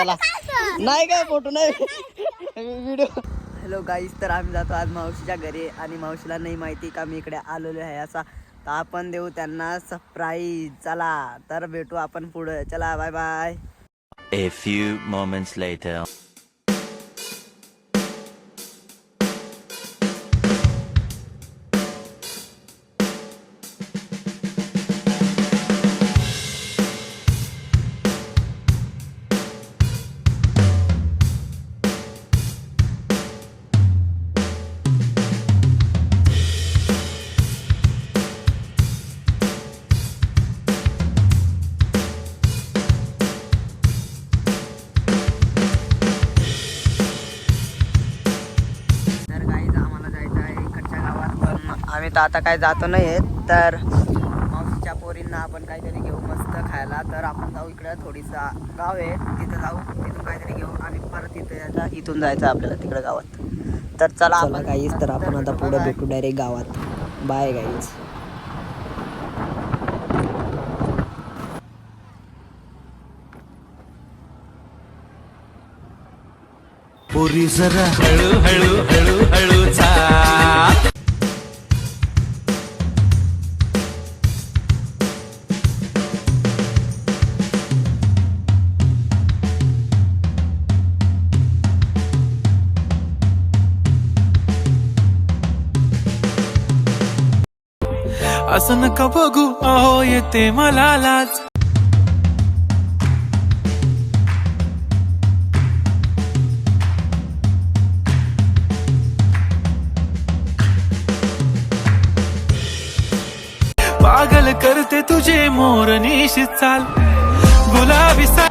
चला नाही काय फोटो नाही व्हिडिओ. हॅलो गाईस, तर आम्ही जातो आज मावशीच्या घरी आणि मावशीला नाही माहिती का मी इकडे आलेलो आहे असा, तर आपण देऊ त्यांना सरप्राईज. चला तर भेटू आपण पुढे. चला bye bye. A few moments later. आम्ही तर आता काय जातो नाही, तर मावशीच्या पोरींना आपण काहीतरी घेऊ मस्त खायला. तर आपण जाऊ इकडे, थोडीसा गाव आहे तिथं जाऊ, तिथून काहीतरी घेऊ आणि परत इथून जायचं आपल्याला तिकडे गावात. तर चला आपण गाईज, तर आपण आता पुढे भेटू डायरेक्ट गावात. Bye guys. पोरी जरा हळू हळू हळू हळू चाल. असं नका बघू अहो येते मला लाज. पागल करते तुझे मोरनीशी चाल गुलाबी सा.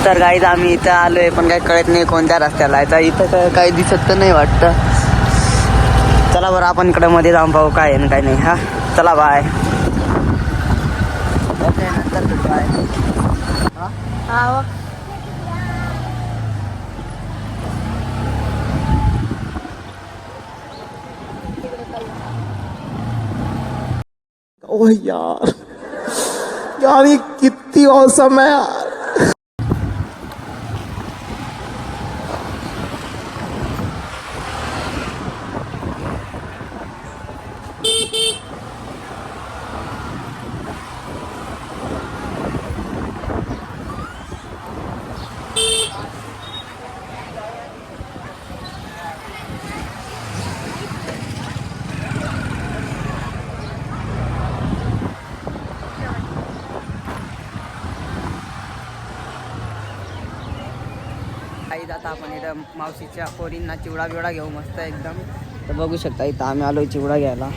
तर गाईज आम्ही इथं आलोय, पण काही कळत नाही कोणत्या रस्त्याला आहे. इथं काही दिसत तर नाही वाटतं. चला बरं आपण इकडे मध्ये जाऊन पाहू काय आहे काय नाही. हा चला बाय. ओके नंतर भेटू. बाय. ओह यार यार ये कितनी औसम है यार. काही आता आपण इथं मावशीच्या पोरींना चिवडा बिवडा घेऊ मस्त एकदम. तर बघू शकता इथं आम्ही आलोय चिवडा घ्यायला.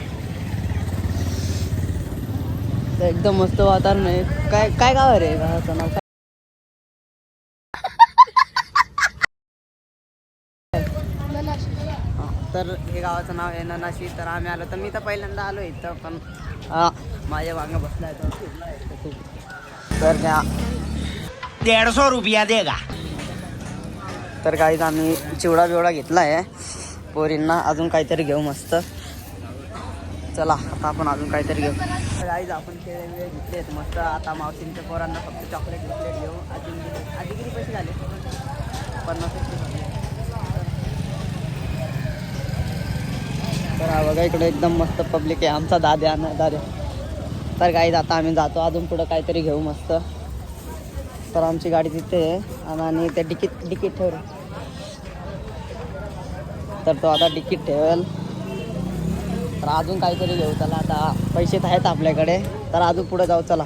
तर एकदम मस्त वातावरण आहे. काय काय गाव आहे रे गावाचं नाव काय? तर हे गावाचं नाव आहे ननाशी. तर आम्ही आलो, तर मी तर पहिल्यांदा आलो इथं, पण माझ्या मागं बसलाय तर तर त्या 150 रुपया देगा. तर काहीच आम्ही चिवडा बिवडा घेतला आहे पोरींना. अजून काहीतरी घेऊ मस्त. चला आता आपण अजून काहीतरी घेऊ. काहीच आपण खेळ घेतले आहेत मस्त. आता मावशींच्या पोरांना फक्त चॉकलेट घेऊ. आधी किती पैसे झाले? 50 झाले. तर हा बघा इकडे एकदम मस्त पब्लिक आहे. आमचा दाद्या. तर काहीच आता आम्ही जातो अजून पुढं काहीतरी घेऊ मस्त. तर आमची गाडी तिथे आहे आणि ते तिकीट ठेव. तर तो आता तिकीट ठेवेल. तर अजून काहीतरी घेऊ. चला आता पैसे आहेत आपल्याकडे, तर अजून पुढे जाऊ. चला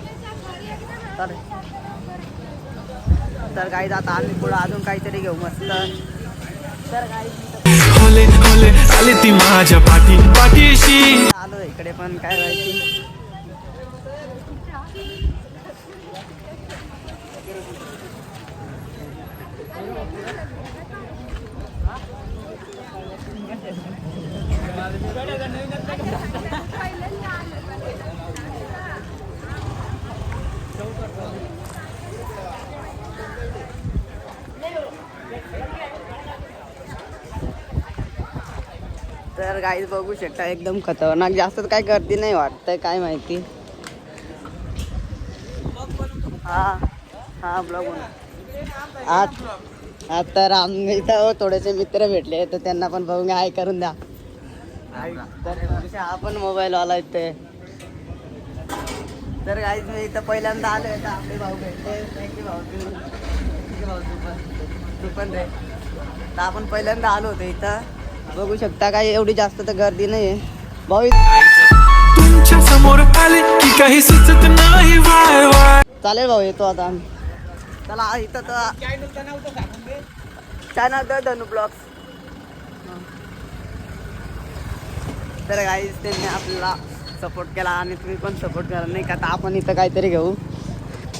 तर काहीच आता आम्ही पुढं अजून काहीतरी घेऊ मस्त. तर होले होले आले ती माझ्या पाठीशी. आलो इकडे पण काय व्हायची. तर गाईज बघू शकता एकदम खतरनाक. जास्त काय गर्दी नाही वाटतंय, काय माहिती. हा हा ब्लॉग बनव. आज तर आम्ही इथं थोडेसे मित्र भेटले तर त्यांना पण बघून हाय करून द्या. तर हा पण मोबाईल वाला इथे. तर गाईज मी इथं पहिल्यांदा आलोय तर आपले भाऊ भेटले. थँक्यू भाऊ तू पण रे. तर आपण पहिल्यांदा आलो होतो इथं. बघू शकता काही एवढी जास्त तर गर्दी नाही आहे भाऊ. तुमच्या समोर आले की काही सुचत नाही वाय वाय. चालेल भाऊ येतो आता आम्ही. चला इथं तर चॅनल तर धनु ब्लॉग्स. तर गाईज त्यांनी आपल्याला सपोर्ट केला आणि तुम्ही पण सपोर्ट करा नाही का. आता आपण इथं काहीतरी घेऊ.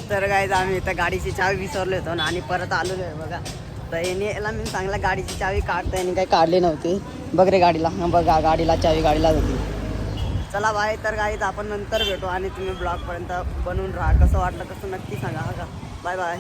तर गाईज आम्ही इथं गाडीची चावी विसरलो होतो ना आणि परत आलो आहे बघा. तर याला मी सांगला गाडीची चावी काढता यांनी काही काढली नव्हती. बघ रे गाडीला बघा गाडीला चावी गाडीलाच होती. चला बाय. तर गाईज आपण नंतर भेटू आणि तुम्ही ब्लॉगपर्यंत बनवून राहा. कसं वाटलं कसं नक्की सांगा. हा का बाय बाय.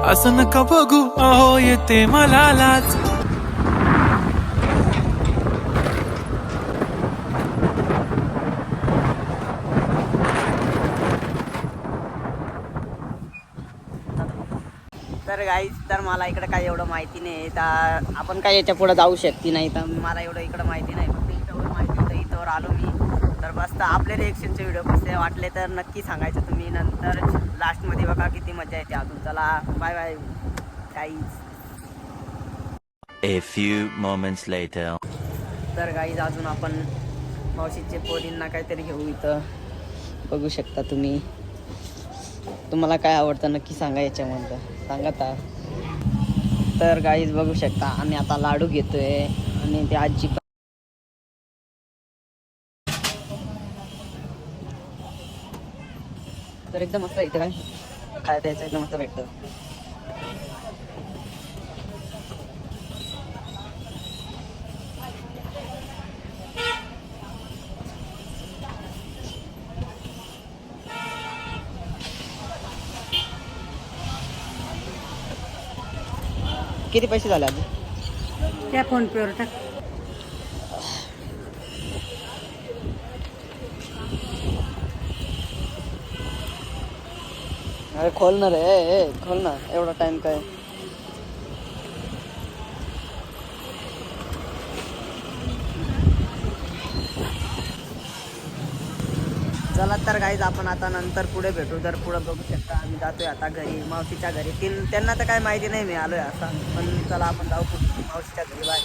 असं नका बघू अहो येते मला लाज. तर गाईज तर मला इकडं काही एवढं माहिती नाही. तर आपण काय याच्या पुढे जाऊ शकते नाही. तर मला एवढं इकडं माहिती नाही. फक्त इथंवर माहिती होतं. इथंवर आलो मी. तर बस तर आपले रिएक्शनचे व्हिडिओ कसे वाटले तर नक्की सांगायचं तुम्ही. नंतर लास्टमध्ये बघा किती मजा येते अजून. चला bye bye guys. A few moments later. तर गाईज अजून आपण मावशीचे पोरींना काहीतरी घेऊ इथं. बघू शकता तुम्ही. तुम्हाला काय आवडतं नक्की सांगा याच्यामध्ये. सांगा तर गाईज बघू शकता आम्ही आता लाडू घेतोय आणि ते आजी तर एकदम मस्त इथं काय खायचं यायचं एकदम मस्त भेटतं. किती पैसे झाले आधी त्या फोन पेवर टाक. अरे खोल ना रे खोल ना. एवढा टाइम काय. चला तर गाईज आपण आता नंतर पुढे भेटू. तर पुढे बघू शकता आम्ही जातोय आता घरी मावशीच्या घरी. त्यांना तर काय माहिती नाही मी आलोय आता. पण चला आपण जाऊ मावशीच्या घरी. बाय.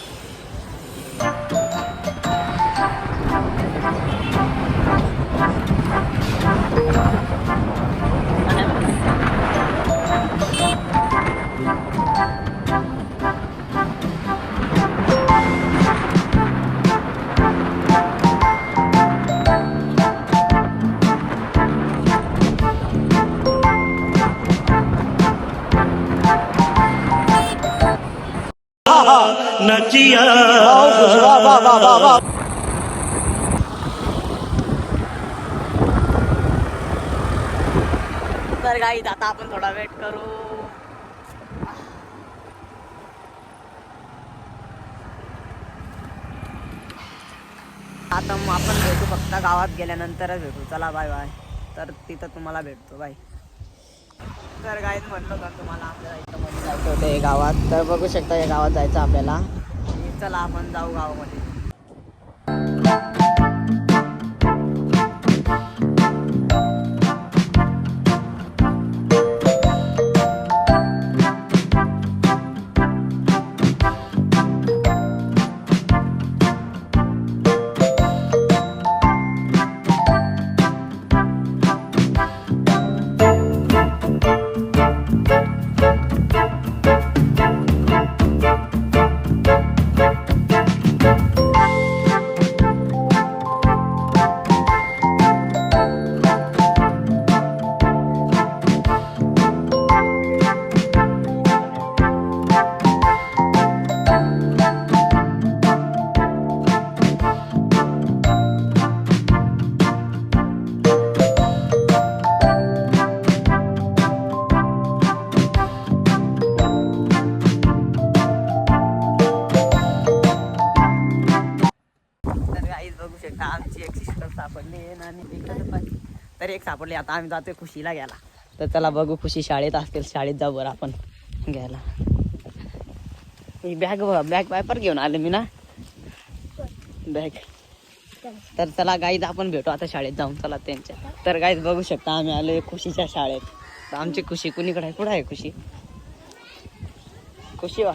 नचिया तर गाईज आता आपण थोडा वेट करू. आता मग आपण भेटू फक्त गावात गेल्यानंतरच भेटू. चला बाय बाय. तर तिथं तुम्हाला भेटतो बाय. तर गाईज म्हटलं तर तुम्हाला आपल्याला इथं मध्ये जायचं होतं हे गावात. तर बघू शकता या गावात जायचं आपल्याला. चला आपण जाऊ गावामध्ये. सापडले आणि तरी एक सापडले. आता आम्ही जातोय खुशीला घ्यायला. तर चला बघू खुशी शाळेत असतील, शाळेत जाऊ बरं आपण घ्यायला. ही बॅग वायपर घेऊन आले मी ना बॅग. तर चला गाईज आपण भेटू आता शाळेत जाऊन. चला त्यांच्या. तर गाईज बघू शकता आम्ही आलोय खुशीच्या शाळेत. तर आमची खुशी कुणीकडे आहे? कुठं आहे खुशी? खुशी वा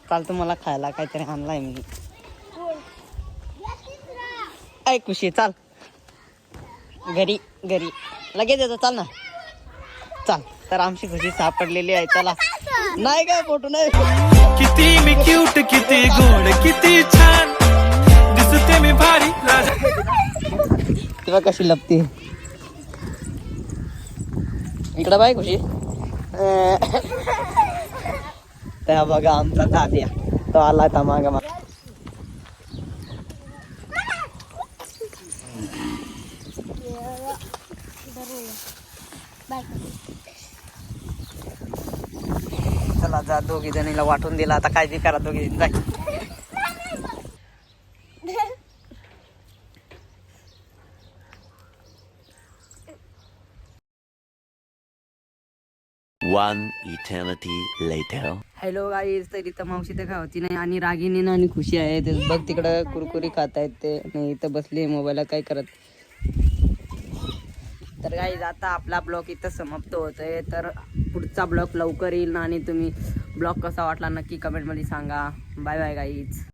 काल तुम्हाला खायला काहीतरी आणलाय मी. ऐ खुशी चाल घरी लगेच येतो. चाल ना चाल. तर आमची खुशी सापडलेली आहे. चला. नाही काय फोटो नाही. किती मी क्यूट, किती गोड, किती छान दिसते मी भारी राजा. तेव्हा कशी लपते इकडं बाय खुशी. त्या बघा आमचा दाद्या तो आला था मागा. चला जा. दोघी जणीला वाटून दिला. आता काय बी करा दोघी जण. जाय. One eternity later. Hello guys. तर इथं मावशी तर काय होती नाही आणि रागिनी आणि खुशी आहे. ते बघ तिकडं कुरकुरी खात आहेत ते. नाही इथं बसली मोबाईलला काय करत. तर गाईज आता आपला ब्लॉग इथं समाप्त होतोय. तर पुढचा ब्लॉग लवकर येईल आणि तुम्ही ब्लॉग कसा वाटला नक्की कमेंटमध्ये सांगा. Bye bye guys.